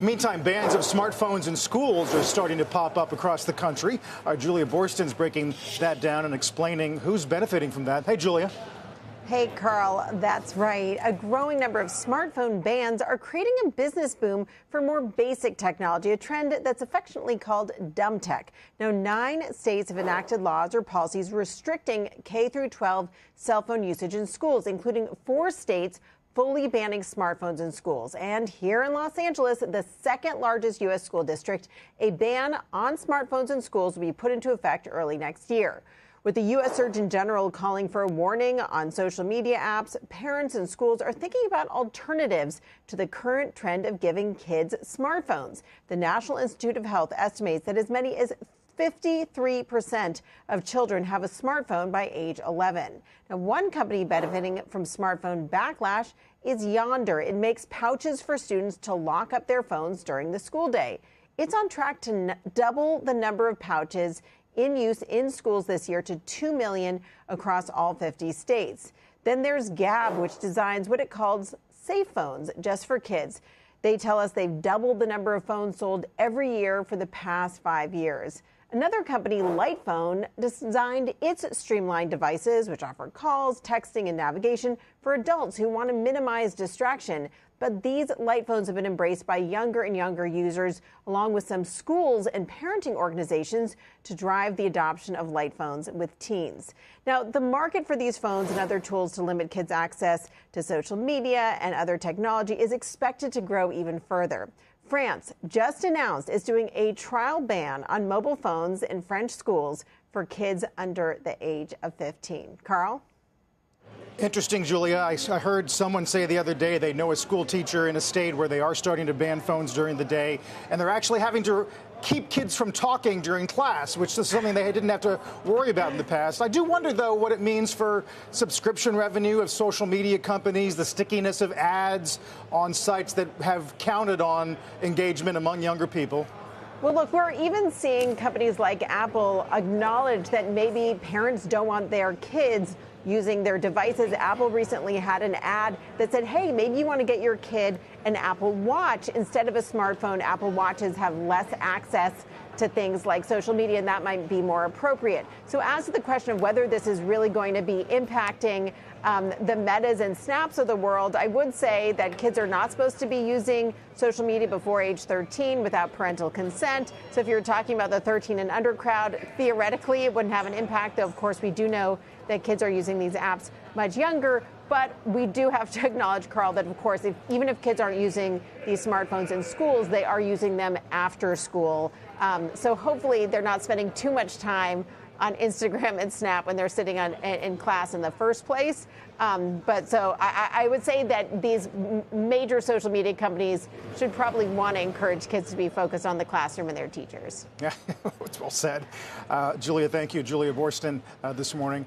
Meantime, bans of smartphones in schools are starting to pop up across the country. Our Julia Boorstin's breaking that down and explaining who's benefiting from that. Hey, Julia. Hey, Carl, that's right. A growing number of smartphone bans are creating a business boom for more basic technology, a trend that's affectionately called dumb tech. Now, 9 states have enacted laws or policies restricting K through 12 cell phone usage in schools, including 4 states fully banning smartphones in schools. And here in Los Angeles, the second largest U.S. school district, a ban on smartphones in schools will be put into effect early next year. With the U.S. Surgeon General calling for a warning on social media apps, parents and schools are thinking about alternatives to the current trend of giving kids smartphones. The National Institute of Health estimates that as many as 53% of children have a smartphone by age 11. Now, one company benefiting from smartphone backlash is Yonder. It makes pouches for students to lock up their phones during the school day. It's on track to double the number of pouches in use in schools this year to 2 million across all 50 states. Then there's Gab, which designs what it calls safe phones just for kids. They tell us they've doubled the number of phones sold every year for the past 5 years. Another company, Lightphone, designed its streamlined devices, which offer calls, texting, and navigation for adults who want to minimize distraction. But these light phones have been embraced by younger and younger users, along with some schools and parenting organizations, to drive the adoption of light phones with teens. Now, the market for these phones and other tools to limit kids' access to social media and other technology is expected to grow even further. France just announced it's doing a trial ban on mobile phones in French schools for kids under the age of 15. Carl? Interesting, Julia. I heard someone say the other day they know a school teacher in a state where they are starting to ban phones during the day, and they're actually having to keep kids from talking during class, which is something they didn't have to worry about in the past. I do wonder, though, what it means for subscription revenue of social media companies, the stickiness of ads on sites that have counted on engagement among younger people. Well, look, we're even seeing companies like Apple acknowledge that maybe parents don't want their kids using their devices. Apple recently had an ad that said, hey, maybe you want to get your kid an Apple Watch. Instead of a smartphone, Apple Watches have less access to things like social media, and that might be more appropriate. So as to the question of whether this is really going to be impacting the Metas and Snaps of the world, I would say that kids are not supposed to be using social media before age 13 without parental consent. So if you're talking about the 13 and under crowd, theoretically it wouldn't have an impact. Though, of course, we do know that kids are using these apps much younger. But we do have to acknowledge, Carl, that, of course, even if kids aren't using these smartphones in schools, they are using them after school. So hopefully they're not spending too much time on Instagram and Snap when they're sitting in class in the first place. But so I would say that these major social media companies should probably want to encourage kids to be focused on the classroom and their teachers. Yeah, it's well said. Julia, thank you. Julia Boorstin this morning.